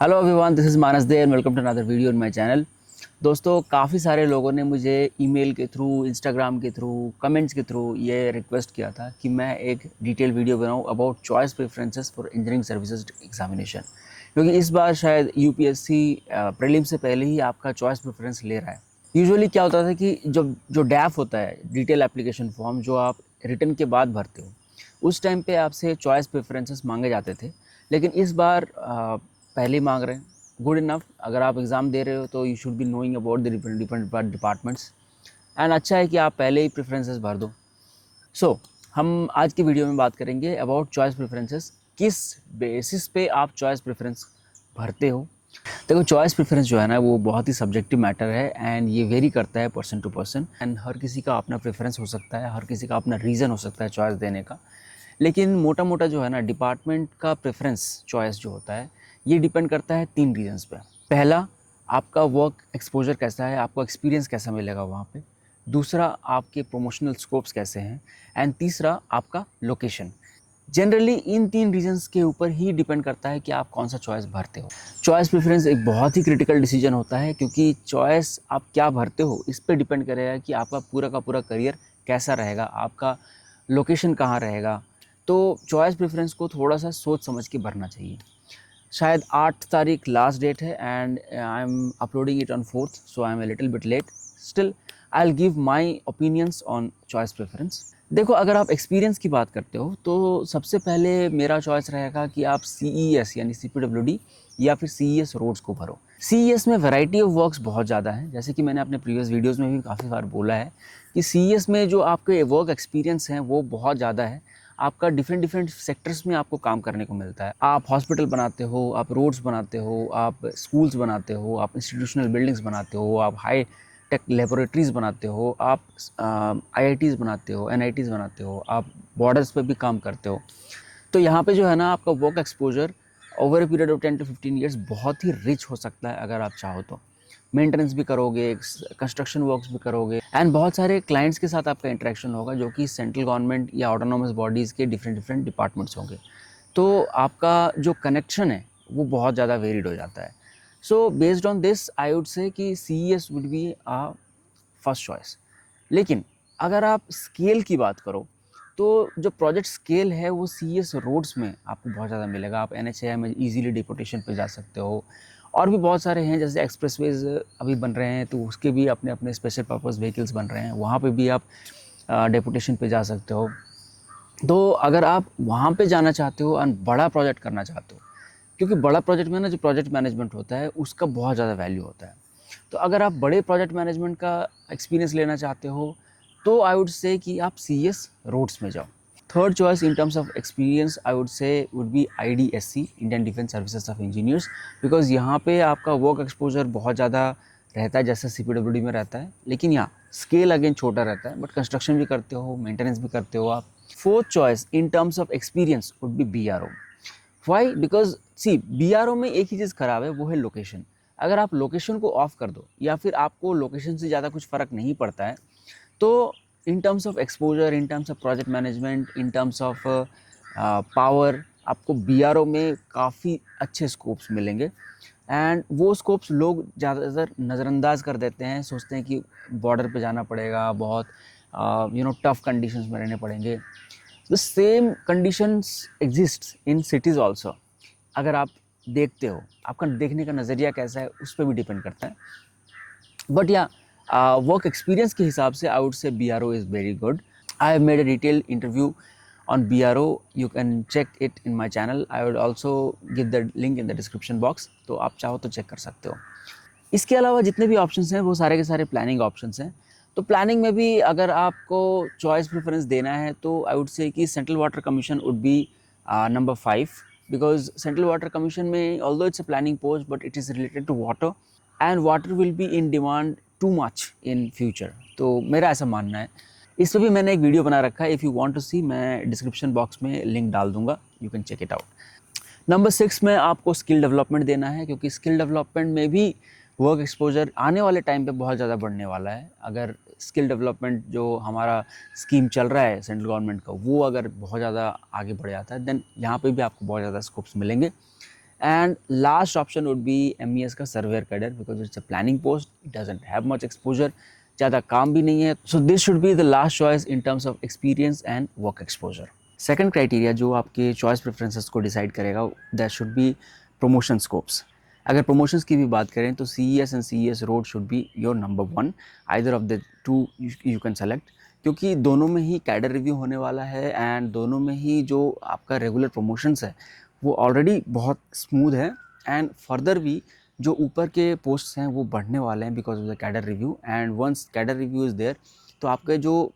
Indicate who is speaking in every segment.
Speaker 1: Hello everyone, this is Manas Dey and welcome to another video in my channel. दोस्तों, काफ़ी सारे लोगों ने मुझे ईमेल के थ्रू, इंस्टाग्राम के थ्रू, कमेंट्स के थ्रू ये रिक्वेस्ट किया था कि मैं एक डिटेल वीडियो बनाऊं about choice preferences for engineering services examination, क्योंकि इस बार शायद यूपीएससी प्रीलिम से पहले ही आपका चॉइस प्रेफरेंस ले रहा है। यूजुअली क्या होता था कि जो डैफ होता है, डिटेल एप्लीकेशन फॉर्म, जो आप रिटर्न के बाद भरते हो, उस टाइम पे आपसे चॉइस प्रेफरेंसेस मांगे जाते थे। लेकिन इस बार पहले ही मांग रहे हैं। गुड इनफ, अगर आप एग्ज़ाम दे रहे हो तो you should be knowing about the different different departments, and अच्छा है कि आप पहले ही प्रेफरेंसेस भर दो। सो हम आज की वीडियो में बात करेंगे अबाउट चॉइस प्रेफरेंसेस, किस बेसिस पे आप चॉइस प्रेफरेंस भरते हो। देखो, चॉइस प्रेफरेंस जो है ना, वो बहुत ही सब्जेक्टिव मैटर है एंड ये वेरी करता है पर्सन टू पर्सन, एंड हर किसी का अपना प्रेफरेंस हो सकता है, हर किसी का अपना रीज़न हो सकता है चॉइस देने का। लेकिन मोटा मोटा जो है ना, डिपार्टमेंट का प्रेफरेंस चॉइस जो होता है, ये डिपेंड करता है 3 रीजंस पे। पहला, आपका वर्क एक्सपोजर कैसा है, आपको एक्सपीरियंस कैसा मिलेगा वहाँ पे। दूसरा, आपके प्रोमोशनल स्कोप्स कैसे हैं, एंड तीसरा, आपका लोकेशन। जनरली इन 3 रीजंस के ऊपर ही डिपेंड करता है कि आप कौन सा चॉइस भरते हो। चॉइस प्रेफरेंस एक बहुत ही क्रिटिकल डिसीजन होता है, क्योंकि चॉइस आप क्या भरते हो इस पे डिपेंड करेगा कि आपका पूरा का पूरा करियर कैसा रहेगा, आपका लोकेशन कहाँ रहेगा। तो चॉइस प्रेफरेंस को थोड़ा सा सोच समझ के भरना चाहिए। शायद 8 तारीख लास्ट डेट है and I am uploading it on 4th, so I am a little bit late. Still I will give my opinions on choice preference. देखो, अगर आप एक्सपीरियंस की बात करते हो तो सबसे पहले मेरा चॉइस रहेगा कि आप CES यानी CPWD या फिर CES रोड्स को भरो। CES में वैरायटी ऑफ वर्क्स बहुत ज़्यादा है, जैसे कि मैंने अपने प्रीवियस वीडियोज़ में भी काफ़ी बार बोला है कि CES में जो आपके वर्क एक्सपीरियंस हैं वो बहुत ज़्यादा है। आपका डिफरेंट डिफरेंट सेक्टर्स में आपको काम करने को मिलता है। आप हॉस्पिटल बनाते हो, आप रोड्स बनाते हो, आप स्कूल्स बनाते हो, आप इंस्टीट्यूशनल बिल्डिंग्स बनाते हो, आप हाई टेक लेबोरेटरीज़ बनाते हो, आप IITs बनाते हो, NITs बनाते हो, आप बॉर्डर्स पे भी काम करते हो। तो यहाँ पे जो है ना, आपका work exposure over a period of 10 to 15 years बहुत ही रिच हो सकता है अगर आप चाहो तो। मेंटेनेंस भी करोगे, कंस्ट्रक्शन वर्क्स भी करोगे, एंड बहुत सारे क्लाइंट्स के साथ आपका इंटरेक्शन होगा जो कि सेंट्रल गवर्नमेंट या ऑटोनोमस बॉडीज़ के डिफरेंट डिफरेंट डिपार्टमेंट्स होंगे। तो आपका जो कनेक्शन है वो बहुत ज़्यादा वेरिड हो जाता है। So based on this I would say कि CES would be a first choice. लेकिन अगर आप स्केल की बात करो तो जो प्रोजेक्ट स्केल है वो CES रोड्स में आपको बहुत ज़्यादा मिलेगा। आप NHAI में इजीली डिपोटेशन पे जा सकते हो, और भी बहुत सारे हैं, जैसे एक्सप्रेसवेज अभी बन रहे हैं तो उसके भी अपने अपने स्पेशल पर्पस व्हीकल्स बन रहे हैं, वहाँ पे भी आप डिपोटेशन पे जा सकते हो। तो अगर आप वहाँ पे जाना चाहते हो और बड़ा प्रोजेक्ट करना चाहते हो, क्योंकि बड़ा प्रोजेक्ट में ना जो प्रोजेक्ट मैनेजमेंट होता है उसका बहुत ज़्यादा वैल्यू होता है। तो अगर आप बड़े प्रोजेक्ट मैनेजमेंट का एक्सपीरियंस लेना चाहते हो तो आई वुड से कि आप CES रोड्स में जाओ। Third choice in terms of experience I would से would be IDSC, Indian defence services of engineers, because यहाँ पे आपका वर्क एक्सपोजर बहुत ज़्यादा रहता है जैसे CPWD में रहता है, लेकिन यहाँ स्केल अगेन छोटा रहता है, बट कंस्ट्रक्शन भी करते हो, मेंटेनेंस भी करते हो आप। Fourth choice in terms of experience would be BRO। Why? Because see, BRO में एक ही चीज़ ख़राब है, वो है लोकेशन। अगर आप लोकेशन को ऑफ कर दो या फिर आपको लोकेशन से ज़्यादा कुछ फ़र्क नहीं पड़ता है, तो इन terms of exposure, in terms of project management, in terms of power, आपको BRO में काफ़ी अच्छे स्कोप्स मिलेंगे। एंड वो स्कोप्स लोग ज़्यादातर नज़रअंदाज कर देते हैं, सोचते हैं कि बॉर्डर पे जाना पड़ेगा, बहुत टफ कंडीशंस में रहने पड़ेंगे। The same conditions exist in cities also. अगर आप देखते हो, आपका देखने का नज़रिया कैसा है उस पर भी डिपेंड करता है। बट या वर्क एक्सपीरियंस के हिसाब से आई वुड से BRO is very good. I have made a detail interview on BRO. You can check it in my channel. I would also give the link in the description box, तो आप चाहो तो check कर सकते हो। इसके अलावा जितने भी ऑप्शंस हैं वो सारे के सारे प्लानिंग ऑप्शंस हैं। तो प्लानिंग में भी अगर आपको चॉइस प्रेफरेंस देना है तो आई वुड से कि central water commission would be number 5, because central water commission में although it's a planning post but it is related to water, and water will be in demand too much in future. तो मेरा ऐसा मानना है। इस पर भी मैंने एक वीडियो बना रखा है, if you want to see, मैं डिस्क्रिप्शन बॉक्स में लिंक डाल दूंगा, you can check it out. Number 6 में आपको स्किल डेवलपमेंट देना है, क्योंकि स्किल डेवलपमेंट में भी वर्क एक्सपोजर आने वाले टाइम पे बहुत ज़्यादा बढ़ने वाला है। अगर स्किल डेवलपमेंट जो हमारा स्कीम चल रहा है सेंट्रल गवर्नमेंट का, वो अगर बहुत ज़्यादा आगे बढ़ जाता है, देन यहाँ पे भी आपको बहुत ज़्यादा स्कोप्स मिलेंगे। And last option would be MES का surveyor cadre, because it's a planning post, it doesn't have much exposure, ज़्यादा काम भी नहीं है. So this should be the last choice in terms of experience and work exposure. Second criteria जो आपके choice preferences को decide करेगा, that should be promotion scopes. अगर प्रमोशंस की भी बात करें तो CES and CES road should be your number one. Either of the two you can select, क्योंकि दोनों में ही कैडर रिव्यू होने वाला है एंड दोनों में ही जो आपका रेगुलर प्रमोशंस है वो ऑलरेडी बहुत स्मूथ है. एंड फर्दर भी जो ऊपर के पोस्ट्स हैं वो बढ़ने वाले हैं because of the cadre review. And once cadre review is there तो आपका जो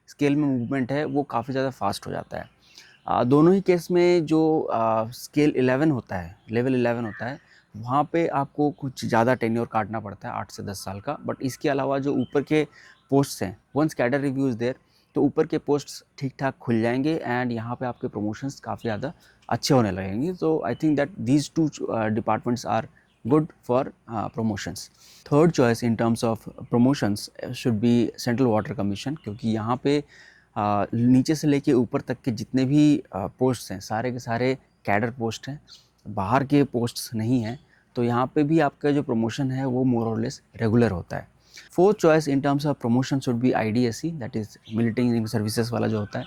Speaker 1: स्केल में मूवमेंट है वो काफ़ी ज़्यादा फास्ट हो जाता है. दोनों ही केस में जो स्केल 11 होता है, लेवल 11 होता है, वहाँ पे आपको कुछ ज़्यादा टेन्योर काटना पड़ता है 8 से 10 साल का. बट इसके अलावा जो ऊपर के पोस्ट्स हैं, once cadre review is there तो ऊपर के पोस्ट्स ठीक ठाक खुल जाएंगे एंड यहाँ पे आपके प्रमोशंस काफ़ी ज़्यादा अच्छे होने लगेंगे. तो I think that these two departments are good for promotions. Third choice in terms of promotions should be Central Water Commission, क्योंकि यहाँ पे नीचे से लेके ऊपर तक के जितने भी पोस्ट्स हैं सारे के सारे कैडर पोस्ट हैं, बाहर के पोस्ट्स नहीं हैं. तो यहाँ पे भी आपका जो प्रमोशन है वो मोर और लेस रेगुलर होता है. Fourth choice in terms of promotion should be IDSC, that is military engineering services वाला जो होता है,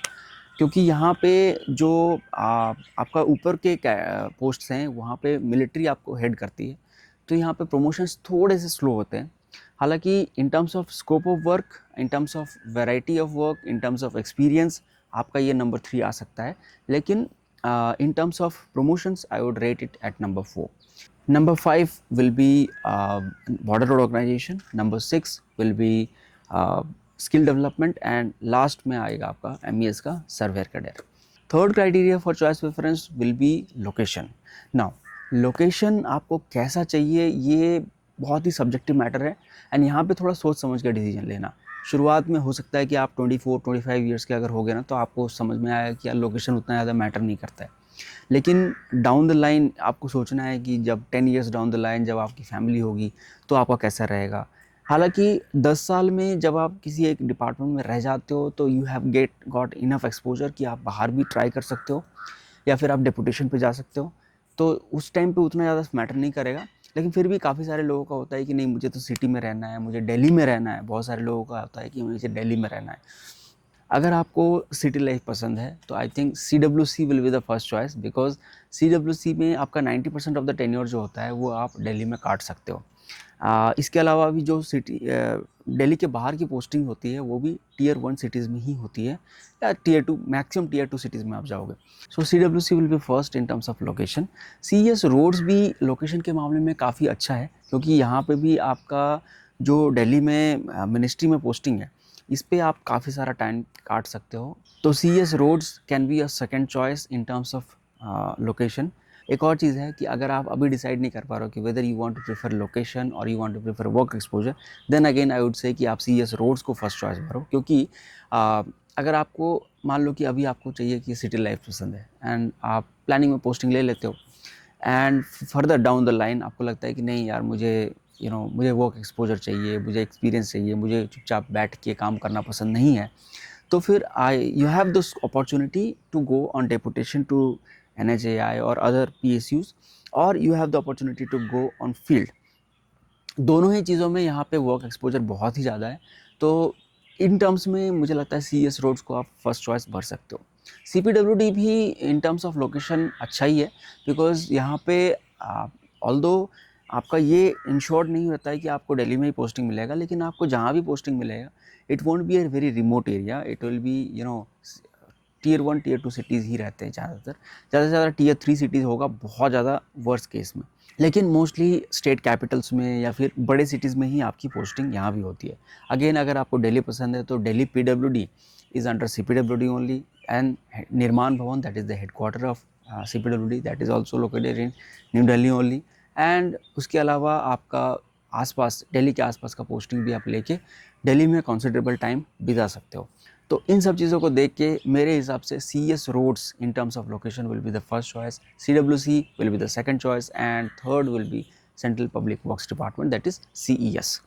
Speaker 1: क्योंकि यहाँ पे जो आपका ऊपर के पोस्ट्स हैं वहाँ पे मिलिट्री आपको हेड करती है. तो यहाँ पे प्रमोशंस थोड़े से स्लो होते हैं. हालांकि in terms of scope of work, in terms of variety of work, in terms of experience आपका ये नंबर 3 आ सकता है. लेकिन in terms of promotions I would rate it at number 4. Number 5 will be border road organization. Number 6 will be skill development and last में आएगा आपका MES का surveyor cadre. Third criteria for choice preference will be location. Now location आपको कैसा चाहिए ये बहुत ही subjective matter है एंड यहाँ पे थोड़ा सोच समझ के डिसीजन लेना. शुरुआत में हो सकता है कि आप 24-25 ईयर्स के अगर हो गए ना तो आपको समझ में आया कि यार लोकेशन उतना ज़्यादा मैटर नहीं करता है. लेकिन डाउन द लाइन आपको सोचना है कि जब 10 ईयर्स डाउन द लाइन जब आपकी फैमिली होगी तो आपका कैसा रहेगा. हालांकि 10 साल में जब आप किसी एक डिपार्टमेंट में रह जाते हो तो you have got enough exposure कि आप बाहर भी ट्राई कर सकते हो या फिर आप डेपुटेशन पे जा सकते हो. तो उस टाइम पे उतना ज़्यादा मैटर नहीं करेगा. लेकिन फिर भी काफ़ी सारे लोगों का होता है कि नहीं मुझे तो सिटी में रहना है, मुझे दिल्ली में रहना है. बहुत सारे लोगों का होता है कि मुझे दिल्ली में रहना है. अगर आपको सिटी लाइफ पसंद है तो I think CWC will be the first choice, because CWC में आपका 90% ऑफ द टेन्योर जो होता है वो आप दिल्ली में काट सकते हो. इसके अलावा भी जो सिटी दिल्ली के बाहर की पोस्टिंग होती है वो भी Tier 1 सिटीज़ में ही होती है या Tier 2, मैक्सिमम Tier 2 सिटीज़ में आप जाओगे. So CWC will be first in terms of location. CES roads भी लोकेशन के मामले में काफ़ी अच्छा है, क्योंकि यहाँ पे भी आपका जो दिल्ली में मिनिस्ट्री में पोस्टिंग है इस पे आप काफ़ी सारा टाइम काट सकते हो. तो CES roads can be a second choice in terms of location. एक और चीज़ है कि अगर आप अभी डिसाइड नहीं कर पा रहे हो कि whether you want to prefer location और you want to prefer work exposure, then again I would say कि आप CES रोड्स को फर्स्ट चॉइस भरो. क्योंकि अगर आपको मान लो कि अभी आपको चाहिए कि सिटी लाइफ पसंद है एंड आप प्लानिंग में पोस्टिंग ले लेते हो and further down the line आपको लगता है कि नहीं यार मुझे मुझे वर्क एक्सपोजर चाहिए, मुझे एक्सपीरियंस चाहिए, मुझे चुपचाप बैठ के काम करना पसंद नहीं है, तो फिर you have this opportunity to go on deputation to NHAI और अदर PSUs, और you have the opportunity to go on field. दोनों ही चीज़ों में यहाँ पे वर्क एक्सपोजर बहुत ही ज़्यादा है. तो इन टर्म्स में मुझे लगता है CES रोड्स को आप फर्स्ट चॉइस भर सकते हो. CPWD भी इन टर्म्स ऑफ लोकेशन अच्छा ही है, बिकॉज यहाँ पे ऑल्दो आपका ये इंश्योर्ड नहीं होता है कि आपको दिल्ली में ही पोस्टिंग मिलेगा, लेकिन आपको जहाँ भी पोस्टिंग मिलेगा it won't be a very remote area, it will be Tier 1 Tier 2 cities ही रहते हैं ज़्यादातर. ज़्यादा से ज़्यादा Tier 3 सिटीज़ होगा बहुत ज़्यादा वर्स्ट केस में. लेकिन मोस्टली स्टेट कैपिटल्स में या फिर बड़े सिटीज़ में ही आपकी पोस्टिंग यहाँ भी होती है. अगेन अगर आपको दिल्ली पसंद है तो Delhi PWD is under CPWD only, and निर्माण भवन that is the headquarter of CPWD that is also located in new Delhi only. And उसके अलावा आपका आसपास दिल्ली के आसपास का पोस्टिंग भी आप लेके दिल्ली में कंसिडरेबल टाइम बिता सकते हो. तो इन सब चीज़ों को देख के मेरे हिसाब से CES roads in terms of location will be the first choice, CWC will be the second choice and third will be central public works department that is CES.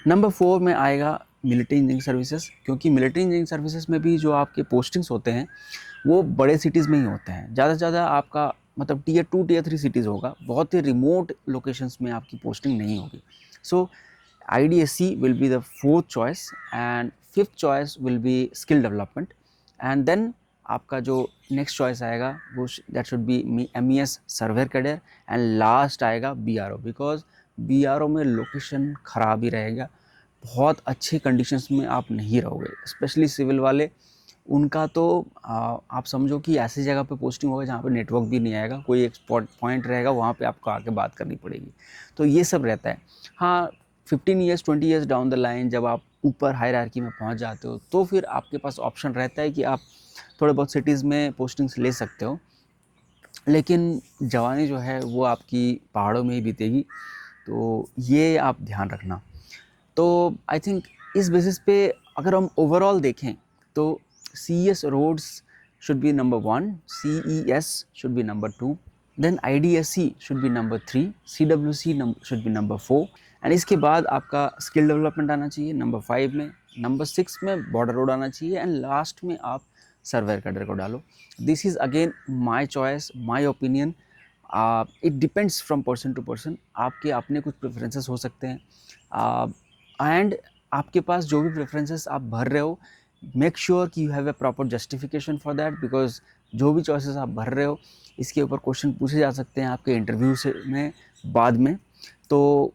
Speaker 1: Number 4 में आएगा मिलिट्री इंजीनियरिंग सर्विसेज, क्योंकि military engineering services में भी जो आपके postings होते हैं वो बड़े सिटीज़ में ही होते हैं. ज़्यादा से ज़्यादा आपका मतलब टीयर 2 टीयर 3 सिटीज़ होगा, बहुत ही रिमोट लोकेशंस में आपकी पोस्टिंग नहीं होगी। सो IDSC will be the fourth choice and fifth choice will be skill development and then आपका जो नेक्स्ट चॉइस आएगा वो that should be MES surveyor cadre and last आएगा BRO, बिकॉज BRO में लोकेशन ख़राब ही रहेगा, बहुत अच्छे कंडीशंस में आप नहीं रहोगे, स्पेशली सिविल वाले। उनका तो आप समझो कि ऐसी जगह पे पोस्टिंग होगा जहाँ पे नेटवर्क भी नहीं आएगा, कोई एक स्पॉट पॉइंट रहेगा वहाँ पे आपको आके बात करनी पड़ेगी। तो ये सब रहता है। हाँ, 15 years 20 years down the line जब आप ऊपर हायरार्की में पहुँच जाते हो तो फिर आपके पास ऑप्शन रहता है कि आप थोड़े बहुत सिटीज़ में पोस्टिंग्स ले सकते हो, लेकिन जवानी जो है वो आपकी पहाड़ों में ही बीतेगी, तो ये आप ध्यान रखना। तो आई थिंक इस बेसिस पे अगर हम ओवरऑल देखें तो CES roads should be number 1, CES should be number 2, then IDSC should be number 3, CWC should be number 4 and इसके बाद आपका स्किल डेवलपमेंट आना चाहिए नंबर 5 में, नंबर 6 में बॉर्डर रोड आना चाहिए एंड लास्ट में आप सर्वेयर कैडर को डालो। This is again my choice, my opinion, it depends from person to person. आपके अपने कुछ प्रेफरेंसेस हो सकते हैं एंड आपके पास जो भी प्रेफरेंसेस आप भर रहे हो, मेक श्योर कि you have a proper justification for that, because जो भी चॉइसेस आप भर रहे हो इसके ऊपर क्वेश्चन पूछे जा सकते हैं आपके इंटरव्यू से में बाद में। तो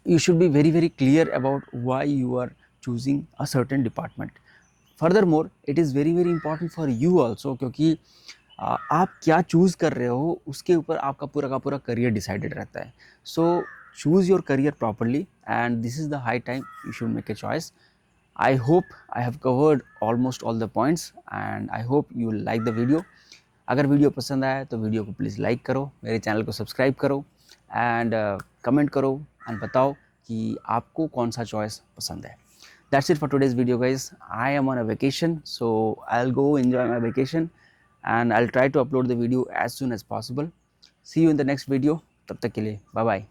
Speaker 1: you should be very very clear about why you are choosing a certain department. Furthermore, it is very very important for you also, क्योंकि आप क्या चूज़ कर रहे हो उसके ऊपर आपका पूरा का पूरा करियर डिसाइडेड रहता है। सो choose your career properly and this is the high time you should make a choice. I hope I have covered almost all the points and I hope you will like the video. अगर video पसंद आया तो video को please like करो, मेरे channel को subscribe करो and comment करो एंड बताओ कि आपको कौन सा चॉइस पसंद है। That's it for today's video guys. I am on a vacation, so I'll go enjoy my vacation and I'll try to upload the video as soon as possible. See you in the next video. तब तक के लिए bye bye.